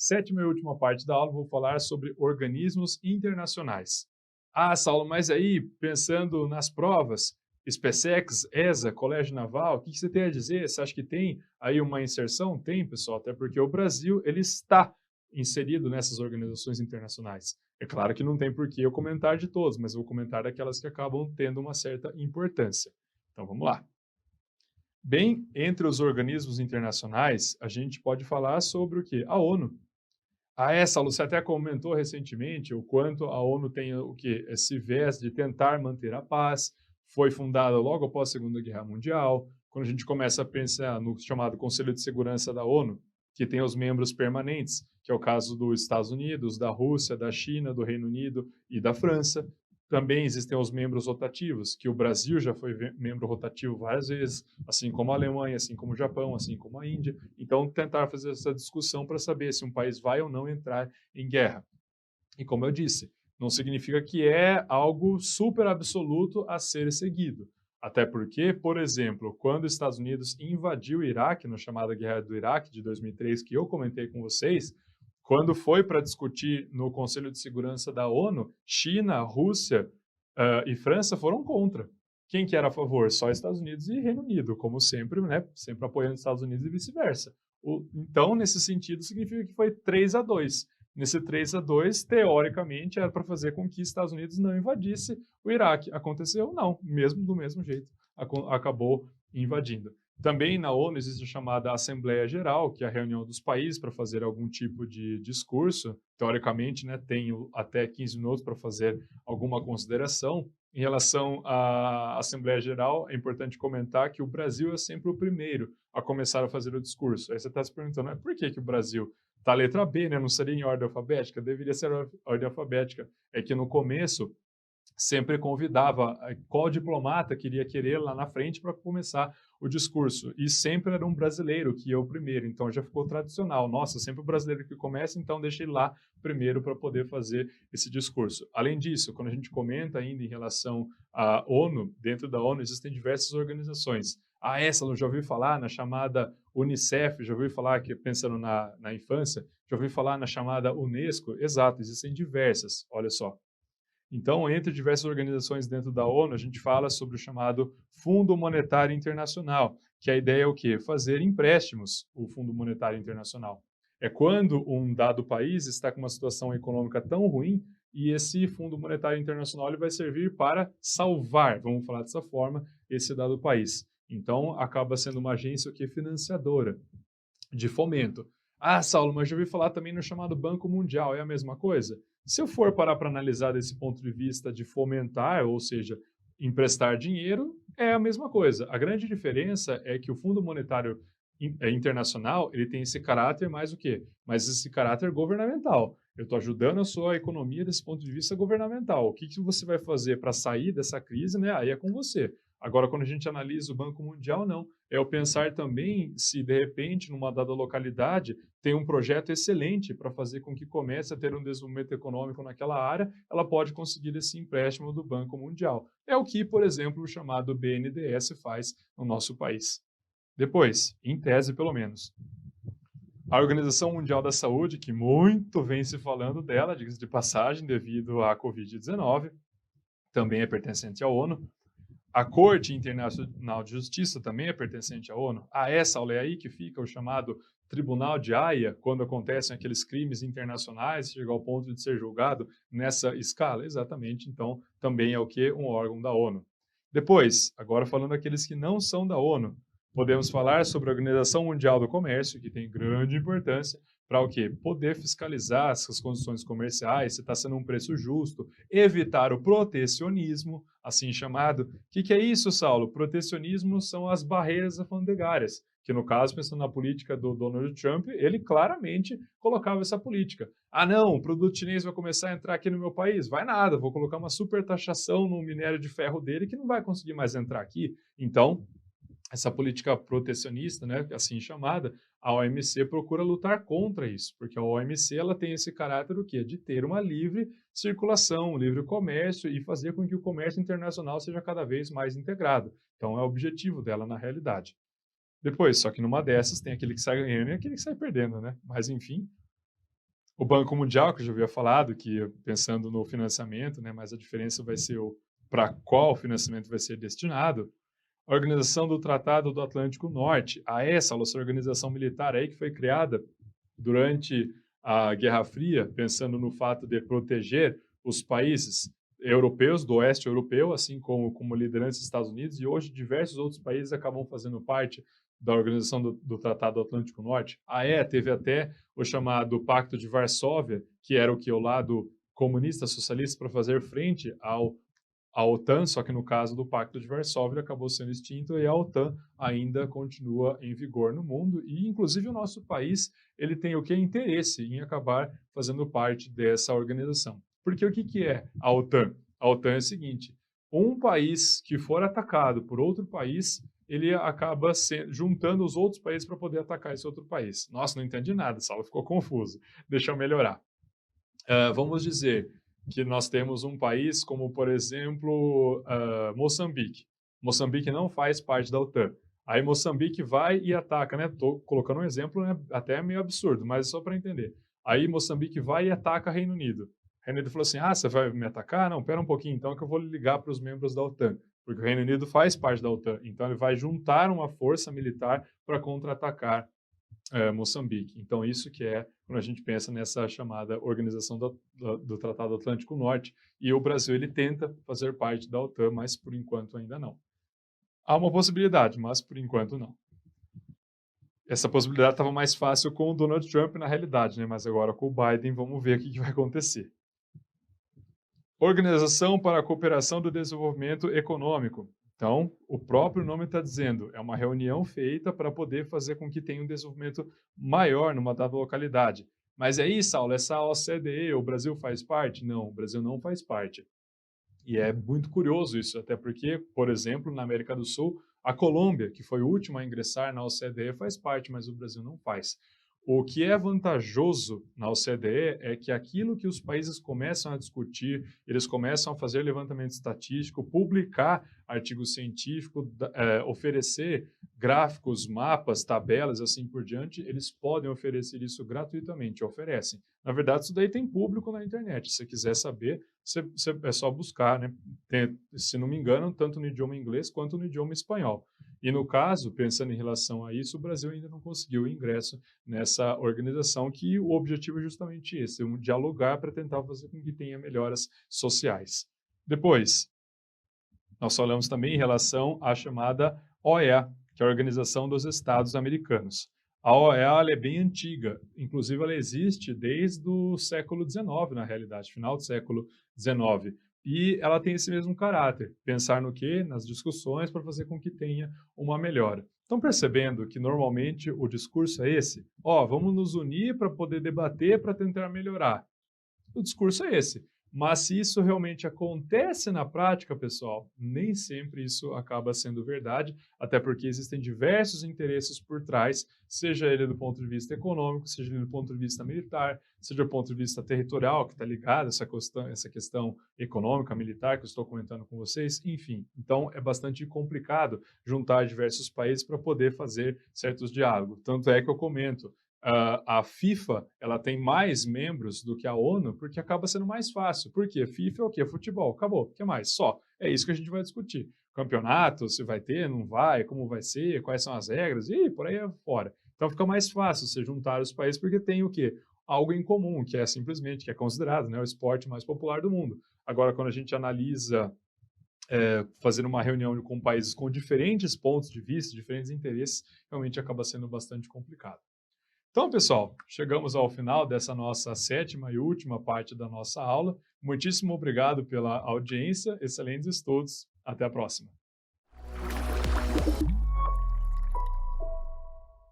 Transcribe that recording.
Sétima e última parte da aula, vou falar sobre organismos internacionais. Ah, Saulo, mas aí, pensando nas provas, SpaceX, ESA, Colégio Naval, o que você tem a dizer? Você acha que tem aí uma inserção? Tem, pessoal, até porque o Brasil ele está inserido nessas organizações internacionais. É claro que não tem por que eu comentar de todos, mas eu vou comentar daquelas que acabam tendo uma certa importância. Então vamos lá. Bem, entre os organismos internacionais, a gente pode falar sobre o quê? A ONU. Ah, essa, você até comentou recentemente o quanto a ONU tem o quê? Esse viés de tentar manter a paz. Foi fundada logo após a Segunda Guerra Mundial. Quando a gente começa a pensar no chamado Conselho de Segurança da ONU, que tem os membros permanentes, que é o caso dos Estados Unidos, da Rússia, da China, do Reino Unido e da França. Também existem os membros rotativos, que o Brasil já foi membro rotativo várias vezes, assim como a Alemanha, assim como o Japão, assim como a Índia. Então, tentar fazer essa discussão para saber se um país vai ou não entrar em guerra. E como eu disse, não significa que é algo super absoluto a ser seguido. Até porque, por exemplo, quando os Estados Unidos invadiu o Iraque, na chamada Guerra do Iraque de 2003, que eu comentei com vocês, quando foi para discutir no Conselho de Segurança da ONU, China, Rússia e França foram contra. Quem que era a favor? Só Estados Unidos e Reino Unido, como sempre, né? Sempre apoiando os Estados Unidos e vice-versa. Então, nesse sentido, significa que foi 3-2. Nesse 3-2, teoricamente, era para fazer com que Estados Unidos não invadisse o Iraque. Aconteceu? Não, mesmo do mesmo jeito, acabou invadindo. Também na ONU existe a chamada Assembleia Geral, que é a reunião dos países para fazer algum tipo de discurso. Teoricamente, né, tem até 15 minutos para fazer alguma consideração. Em relação à Assembleia Geral, é importante comentar que o Brasil é sempre o primeiro a começar a fazer o discurso. Aí você está se perguntando, por que o Brasil está a letra B, né? Não seria em ordem alfabética? Deveria ser ordem alfabética. É que no começo sempre convidava qual diplomata queria querer lá na frente para começar o discurso. E sempre era um brasileiro que ia o primeiro, então já ficou tradicional. Nossa, sempre o brasileiro que começa, então deixa ele lá primeiro para poder fazer esse discurso. Além disso, quando a gente comenta ainda em relação à ONU, dentro da ONU existem diversas organizações. Ah, essa eu já ouvi falar na chamada Unicef, já ouvi falar que pensando na infância, já ouvi falar na chamada Unesco. Exato, existem diversas, olha só. Então, entre diversas organizações dentro da ONU, a gente fala sobre o chamado Fundo Monetário Internacional, que a ideia é o quê? Fazer empréstimos, o Fundo Monetário Internacional. É quando um dado país está com uma situação econômica tão ruim e esse Fundo Monetário Internacional ele vai servir para salvar, vamos falar dessa forma, esse dado país. Então, acaba sendo uma agência que é financiadora de fomento. Ah, Saulo, mas já ouvi falar também no chamado Banco Mundial, é a mesma coisa? Se eu for parar para analisar desse ponto de vista de fomentar, ou seja, emprestar dinheiro, é a mesma coisa. A grande diferença é que o Fundo Monetário Internacional ele tem esse caráter mais o quê? Mais esse caráter governamental. Eu estou ajudando a sua economia desse ponto de vista governamental. O que você vai fazer para sair dessa crise, né? Aí é com você. Agora, quando a gente analisa o Banco Mundial, não. É o pensar também se, de repente, numa dada localidade, tem um projeto excelente para fazer com que comece a ter um desenvolvimento econômico naquela área, ela pode conseguir esse empréstimo do Banco Mundial. É o que, por exemplo, o chamado BNDES faz no nosso país. Depois, em tese pelo menos, a Organização Mundial da Saúde, que muito vem se falando dela, diga-se de passagem, devido à Covid-19, também é pertencente à ONU. A Corte Internacional de Justiça também é pertencente à ONU. Essa aula é aí que fica o chamado Tribunal de Haia, quando acontecem aqueles crimes internacionais, chega ao ponto de ser julgado nessa escala. Exatamente, então, também é o que? Um órgão da ONU. Depois, agora falando daqueles que não são da ONU, podemos falar sobre a Organização Mundial do Comércio, que tem grande importância para o quê? Poder fiscalizar essas condições comerciais, se está sendo um preço justo, evitar o protecionismo, assim chamado. O que é isso, Saulo? Protecionismo são as barreiras alfandegárias, que no caso, pensando na política do Donald Trump, ele claramente colocava essa política. Ah, não, o produto chinês vai começar a entrar aqui no meu país? Vai nada, vou colocar uma super taxação no minério de ferro dele que não vai conseguir mais entrar aqui. Então, essa política protecionista, né, assim chamada, a OMC procura lutar contra isso, porque a OMC ela tem esse caráter o quê? De ter uma livre circulação, um livre comércio e fazer com que o comércio internacional seja cada vez mais integrado. Então é o objetivo dela na realidade. Depois, só que numa dessas tem aquele que sai ganhando e aquele que sai perdendo, né? Mas enfim, O Banco Mundial, que eu já havia falado, que pensando no financiamento, né, mas a diferença vai ser para qual financiamento vai ser destinado. A Organização do Tratado do Atlântico Norte, a essa organização militar aí que foi criada durante a Guerra Fria, pensando no fato de proteger os países europeus, do oeste europeu, assim como liderança dos Estados Unidos, e hoje diversos outros países acabam fazendo parte da Organização do Tratado do Atlântico Norte. A EA teve até o chamado Pacto de Varsóvia, que era o que o lado comunista socialista para fazer frente à OTAN, só que no caso do Pacto de Varsóvia ele acabou sendo extinto e a OTAN ainda continua em vigor no mundo e inclusive o nosso país ele tem o que interesse em acabar fazendo parte dessa organização. Porque o que é a OTAN? A OTAN é o seguinte: um país que for atacado por outro país, ele acaba juntando os outros países para poder atacar esse outro país. Nossa, não entendi nada, Saulo, ficou confuso. Deixa eu melhorar. Vamos dizer que nós temos um país como, por exemplo, Moçambique. Moçambique não faz parte da OTAN. Aí Moçambique vai e ataca, né? Estou colocando um exemplo, né, até meio absurdo, mas só para entender. Aí Moçambique vai e ataca Reino Unido. Reino Unido falou assim: ah, você vai me atacar? Não, pera um pouquinho então que eu vou ligar para os membros da OTAN. Porque o Reino Unido faz parte da OTAN. Então ele vai juntar uma força militar para contra-atacar Moçambique. Então, isso que é quando a gente pensa nessa chamada Organização do Tratado Atlântico Norte, e o Brasil ele tenta fazer parte da OTAN, mas por enquanto ainda não. Há uma possibilidade, mas por enquanto não. Essa possibilidade estava mais fácil com o Donald Trump na realidade, né? Mas agora com o Biden, vamos ver o que vai acontecer. Organização para a Cooperação do Desenvolvimento Econômico. Então, o próprio nome está dizendo, é uma reunião feita para poder fazer com que tenha um desenvolvimento maior numa dada localidade. Mas aí, Saulo, essa OCDE, o Brasil faz parte? Não, o Brasil não faz parte. E é muito curioso isso, até porque, por exemplo, na América do Sul, a Colômbia, que foi a última a ingressar na OCDE, faz parte, mas o Brasil não faz. O que é vantajoso na OCDE é que aquilo que os países começam a discutir, eles começam a fazer levantamento estatístico, publicar artigo científico, oferecer gráficos, mapas, tabelas, assim por diante, eles podem oferecer isso gratuitamente, oferecem. Na verdade, isso daí tem público na internet. Se você quiser saber, é só buscar, né? Se não me engano, tanto no idioma inglês quanto no idioma espanhol. E no caso, pensando em relação a isso, o Brasil ainda não conseguiu o ingresso nessa organização, que o objetivo é justamente esse, dialogar para tentar fazer com que tenha melhoras sociais. Depois, nós falamos também em relação à chamada OEA, que é a Organização dos Estados Americanos. A OEA ela é bem antiga, inclusive ela existe desde o século XIX, na realidade, final do século XIX. E ela tem esse mesmo caráter, pensar no quê? Nas discussões para fazer com que tenha uma melhora. Estão percebendo que normalmente o discurso é esse? Vamos nos unir para poder debater, para tentar melhorar. O discurso é esse. Mas se isso realmente acontece na prática, pessoal, nem sempre isso acaba sendo verdade, até porque existem diversos interesses por trás, seja ele do ponto de vista econômico, seja ele do ponto de vista militar, seja do ponto de vista territorial, que está ligado a essa questão econômica, militar que eu estou comentando com vocês, enfim. Então, é bastante complicado juntar diversos países para poder fazer certos diálogos. Tanto é que eu comento, a FIFA ela tem mais membros do que a ONU porque acaba sendo mais fácil. Por quê? FIFA é o quê? Futebol. Acabou. O que mais? Só. É isso que a gente vai discutir. Campeonato, se vai ter, não vai, como vai ser, quais são as regras, e por aí fora. Então fica mais fácil você juntar os países porque tem o quê? Algo em comum, que é simplesmente, que é considerado, né, o esporte mais popular do mundo. Agora, quando a gente analisa fazer uma reunião com países com diferentes pontos de vista, diferentes interesses, realmente acaba sendo bastante complicado. Então, pessoal, chegamos ao final dessa nossa 7ª e última parte da nossa aula. Muitíssimo obrigado pela audiência, excelentes estudos, até a próxima.